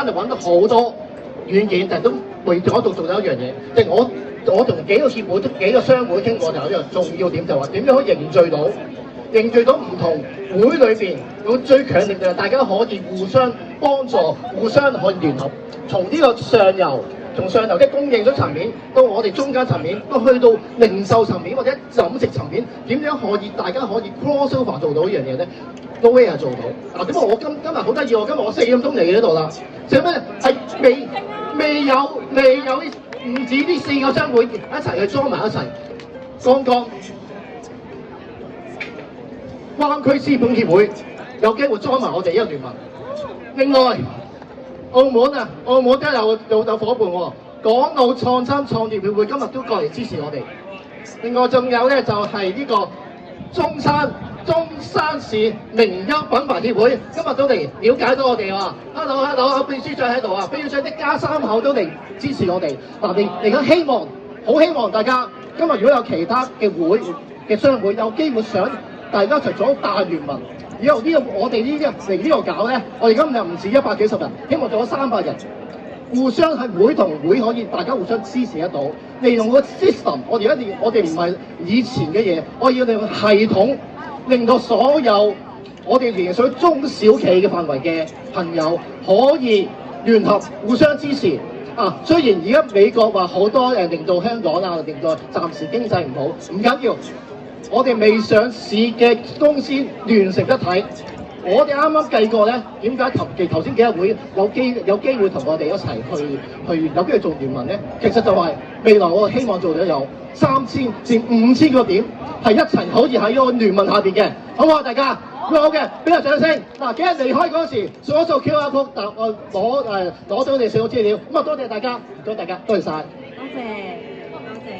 間就揾到好多軟件，但係都為咗做一樣嘢，即係我同幾個協會、幾個商會傾過，就有一樣重要點，就話點樣可以凝聚到唔同會裏邊，我最強烈就係大家可以互相幫助、互相可以聯合，從呢個上游的供應商層面，到我哋中間層面，都去到零售層面或者飲食層面，點樣可以大家可以 cross over 做到呢樣嘢咧？都係做到。嗱，點解我今日好得意喎？今日我4點鐘嚟呢度啦，就咩？係未有唔止呢4個商會一齊去裝埋一齊。剛剛灣區資本協會有機會裝埋我哋呢個聯盟。另外，澳門都有伙伴喎，港澳創新創業協會今日都過嚟支持我哋。另外仲有咧就係呢個中山市名優品牌協會今日都嚟了解到我哋喎。Hello， 秘書長喺度啊，秘書長一家3口都嚟支持我哋。嗱，嚟緊好希望大家今日如果有其他嘅會嘅商會有機會想大家一齊做大聯盟。以後我哋嚟呢度搞咧，我哋今日唔止100幾十人，希望做咗300人，互相係會同會可以大家互相支持得到。利用個 system， 我哋唔係以前嘅嘢，我要利用系統，令到所有我哋連水中小企嘅範圍嘅朋友可以聯合互相支持。雖然而家美國話好多令到香港令到暫時經濟唔好，唔緊要。我哋未上市嘅公司聯成一體，我哋啱啱計過咧，點解頭先幾日會有機會同我哋一齊去有機會做聯盟咧？其實就係未來我希望做到有3000至5000個點，係一齊可以喺個聯盟下邊嘅，好唔好啊？大家好嘅，俾個掌聲。嗱，幾日離開嗰時掃一掃 QR code， 攞到你哋所有資料。咁啊，多謝大家，多謝晒。多謝。